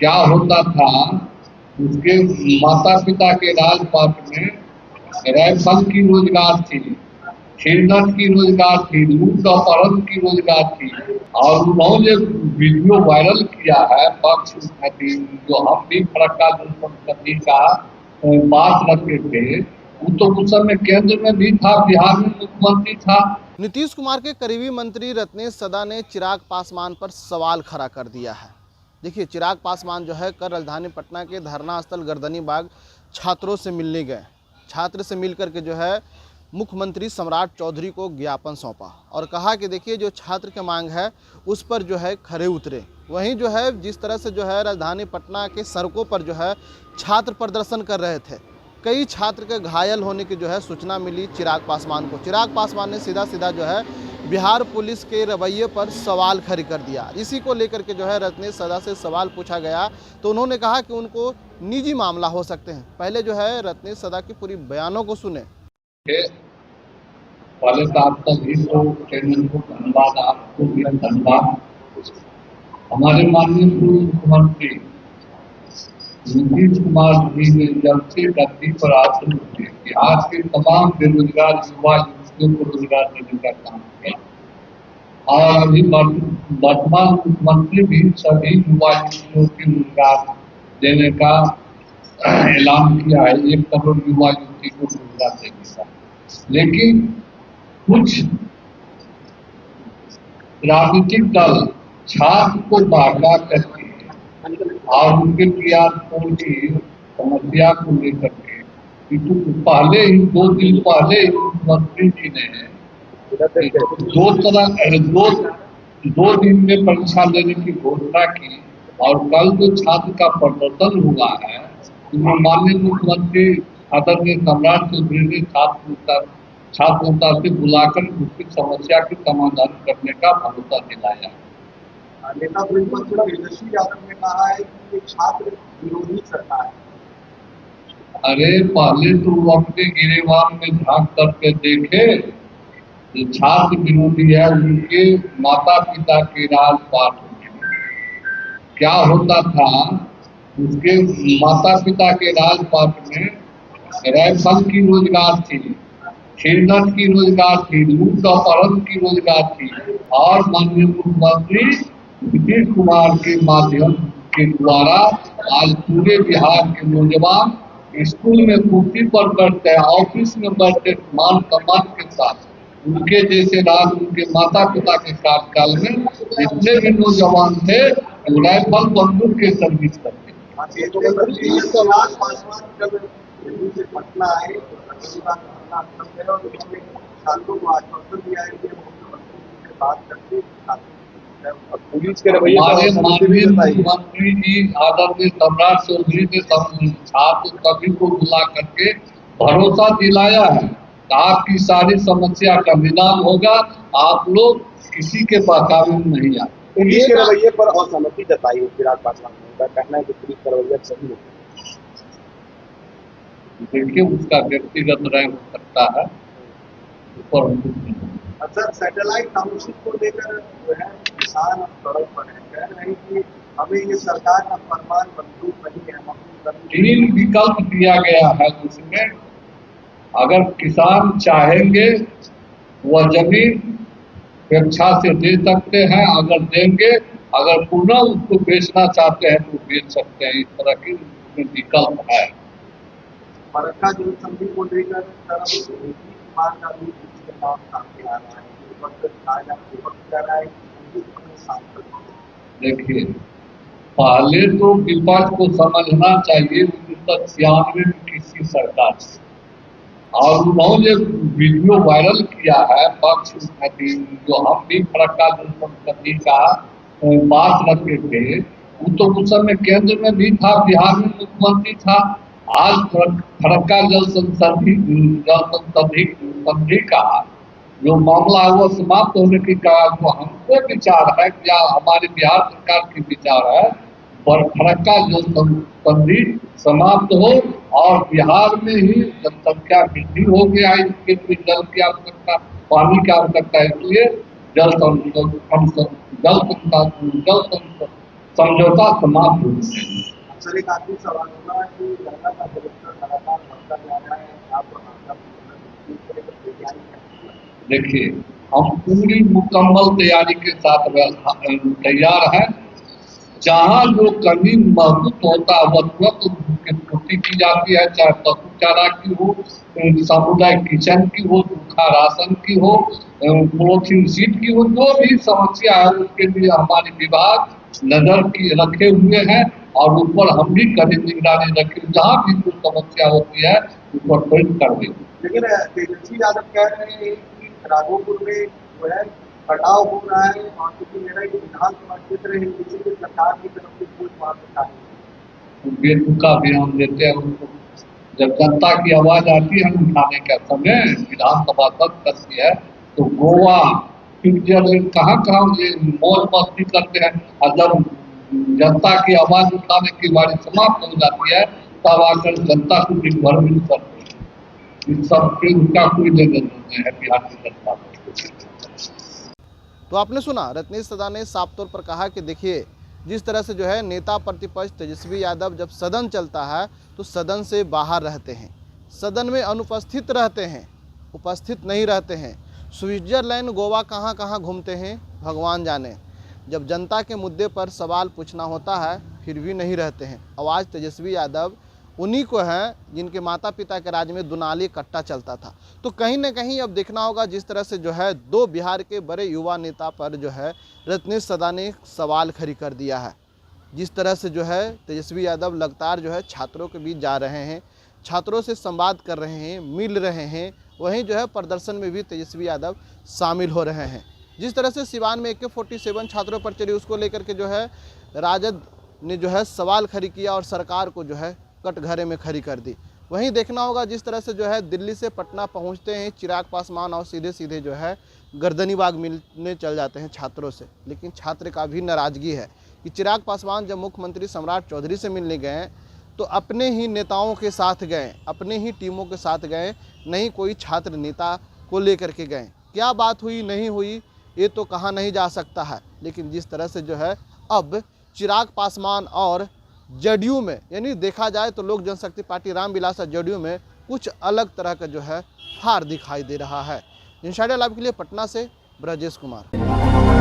क्या होता था, उसके माता पिता के राजपाट में राइफल की रोजगार थी, खेलत की रोजगार थी, लूट अपहरण की रोजगार थी। और उन्होंने वीडियो वायरल किया है पक्ष जो हम भी फरक्का जनसंपत्ति का बात रखते थे, वो तो उस समय केंद्र में भी था, बिहार में मुख्यमंत्री था। नीतीश कुमार के करीबी मंत्री रत्नेश सदा ने चिराग पासवान पर सवाल खड़ा कर दिया है। देखिए, चिराग पासवान जो है कल राजधानी पटना के धरना स्थल गर्दनी बाग छात्रों से मिलने गए। छात्र से मिलकर के जो है मुख्यमंत्री सम्राट चौधरी को ज्ञापन सौंपा और कहा कि देखिए, जो छात्र की मांग है उस पर जो है खरे उतरे। वहीं जो है जिस तरह से जो है राजधानी पटना के सड़कों पर जो है छात्र प्रदर्शन कर रहे थे, कई छात्र के घायल होने की जो है सूचना मिली चिराग पासवान को। चिराग पासवान ने सीधा सीधा जो है बिहार पुलिस के रवैये पर सवाल खड़े कर दिया। इसी को लेकर के जो है रत्नेश सदा से सवाल पूछा गया तो उन्होंने कहा कि उनको निजी मामला हो सकते हैं। पहले जो है रत्नेश सदा की पूरी बयानों को सुने। पहले तो आपका भी तो चैनल को धन्यवाद, आपको भी धन्यवाद। हमारे माननीय पूर्व मुख्यमंत्री नीतीश कुमार जी ने जब से धरती पर आसन किए, बिहार के तमाम बेरोजगार युवा युवतियों को रोजगार देने का काम किया। और अभी वर्तमान मुख्यमंत्री भी सभी युवा युवतियों को रोजगार देने का ऐलान किया है, 1 करोड़ युवा युवती को रोजगार देने का। लेकिन कुछ राजनीतिक दल छात्र को बागा करके और उनके पीआर की समस्या को लेकर के पहले ही 2 दिन पहले ही मुख्यमंत्री जी ने दो दिन में परीक्षा लेने की घोषणा की। और कल जो छात्र का प्रदर्शन हुआ है, उसमें माननीय मुख्यमंत्री आदरणीय सम्राट चौधरी ने छात्र से बुलाकर उसकी समस्या के समाधान करने का भरोसा दिलाया। नेता प्रतिपक्ष तेजस्वी यादव ने कहा है कि ये छात्र विरोधी सरकार है। अरे पहले तो अपने गिरेबान में झांक करके देखे, जो छात्र विरोधी है उनके माता पिता के राजपाट में क्या होता था, उसके माता पिता के राजपाट में राइफल की रोजगार थी, खेलत की रोजगार थी, लूट अपहरण की रोजगार थी। और माननीय मुख्यमंत्री नीतीश कुमार के माध्यम के द्वारा आज पूरे बिहार के नौजवान स्कूल में कुर्सी पर बैठते हैं, ऑफिस में बैठते मान सम्मान के साथ। उनके जैसे राज उनके माता पिता के कार्यकाल में जितने भी नौजवान थे वो राइफल बंदूक के सर्विस करते। पुलिस के रवैये हमारे माननीय मुख्यमंत्री जी आदरणीय सम्राट चौधरी ने छात्र सभी को बुला करके भरोसा दिलाया है, आपकी सारी समस्या का निदान होगा, आप लोग किसी के बहकावे में नहीं आए। पुलिस के रवैये पर असहमति जताई है चिराग पासवान ने, उनका कहना है कि पुलिस का रवैया सही है। देखिए, उसका व्यक्तिगत राय हो सकता है, ऊपर सर सैटेलाइट टाउनशिप को लेकर जो है किसान सड़क पर है, कह रहे हैं कि हमें ये सरकार का फरमान मंजूर नहीं है। 3 विकल्प दिया गया है उसमें, अगर किसान चाहेंगे वह जमीन स्वेच्छा से दे सकते हैं, अगर देंगे, अगर पुनः उसको बेचना चाहते हैं तो बेच सकते हैं। इस तरह की विकल्प है। फरक्का जनसंधि को लेकर कुमार का भी नाम सामने आ रहा है। देखिए, पहले तो विपक्ष को समझना चाहिए 1996 में किसी सरकार से, और उन्होंने वीडियो वायरल किया है पक्ष जो हम भी फरक्का जनसंपत्ति का बात रखते थे, वो तो उस समय केंद्र में भी था, बिहार में मुख्यमंत्री था। आज फरक्का जल संधि का जो मामला है वो समाप्त होने की तो हमको विचार है, क्या हमारे बिहार सरकार की विचार है, पर फरक्का जल संधि समाप्त हो और बिहार में ही जनसंख्या वृद्धि हो गया है, इसके लिए जल की आवश्यकता, पानी की आवश्यकता है, इसलिए जल समझौता समाप्त हो। सर एक आखिरी सवाल होगा कि गंगा का जलस्तर लगातार बढ़ता जा रहा है, आप देखिए, हम पूरी मुकम्मल तैयारी के साथ तैयार हैं। जहाँ जो कमी महसूस होता है वह तुरंत उसकी पूर्ति की जाती है, चाहे पशु चारा की हो, सामुदायिक किचन की हो, सूखा राशन की हो, पॉलीथीन सीट की हो, जो भी समस्या है उसके लिए हमारे विभाग नजर की रखे हुए हैं और उस पर हम भी कड़ी निगरानी रखें। जहाँ भी कोई समस्या होती है उस पर त्वरित कार्रवाई। लेकिन तेजस्वी यादव कह रहे हैं कि राघोपुर में जो है कटाव हो रहा है और क्योंकि मेरा एक विधानसभा क्षेत्र है, किसी भी सरकार की तरफ से कोई वहाँ पे कार्य बेतुका भी हम देते हैं उनको। जब जनता की आवाज आती है उठाने का समय विधानसभा तक करती है तो गोवा स्विट्जरलैंड कहाँ ये मौज मस्ती करते हैं, और जब जनता की आवाज उठाने की बारी समाप्त हो जाती है तब आकर जनता को दिन भर मिल करते हैं। इस सब पे उनका कोई लेना नहीं है बिहार की जनता। तो आपने सुना, रत्नेश सदा ने साफ तौर पर कहा कि देखिए, जिस तरह से जो है नेता प्रतिपक्ष तेजस्वी यादव जब सदन चलता है तो सदन से बाहर रहते हैं, सदन में अनुपस्थित रहते हैं, उपस्थित नहीं रहते हैं। स्विट्जरलैंड गोवा कहाँ कहाँ घूमते हैं भगवान जाने। जब जनता के मुद्दे पर सवाल पूछना होता है फिर भी नहीं रहते हैं। आवाज़ तेजस्वी यादव उन्हीं को है जिनके माता पिता के राज में दुनाली कट्टा चलता था। तो कहीं ना कहीं अब देखना होगा जिस तरह से जो है दो बिहार के बड़े युवा नेता पर जो है रत्नेश सदा ने सवाल खड़ी कर दिया है। जिस तरह से जो है तेजस्वी यादव लगातार जो है छात्रों के बीच जा रहे हैं, छात्रों से संवाद कर रहे हैं, मिल रहे हैं, वहीं जो है प्रदर्शन में भी तेजस्वी यादव शामिल हो रहे हैं। जिस तरह से सिवान में AK-47 छात्रों पर चढ़ी उसको लेकर के जो है राजद ने जो है सवाल खड़ी किया और सरकार को जो है कटघरे में खड़ी कर दी। वहीं देखना होगा जिस तरह से जो है दिल्ली से पटना पहुंचते हैं चिराग पासवान और सीधे सीधे जो है गर्दनी बाग मिलने चल जाते हैं छात्रों से। लेकिन छात्र का भी नाराज़गी है कि चिराग पासवान जब मुख्यमंत्री सम्राट चौधरी से मिलने गए तो अपने ही नेताओं के साथ गए, अपने ही टीमों के साथ गए, नहीं कोई छात्र नेता को लेकर के गए। क्या बात हुई नहीं हुई ये तो कहा नहीं जा सकता है, लेकिन जिस तरह से जो है अब चिराग पासवान और जदयू में, यानी देखा जाए तो लोक जनशक्ति पार्टी रामविलास जदयू में कुछ अलग तरह का जो है हार दिखाई दे रहा है। इनसाइडर लाइव के लिए पटना से ब्रजेश कुमार।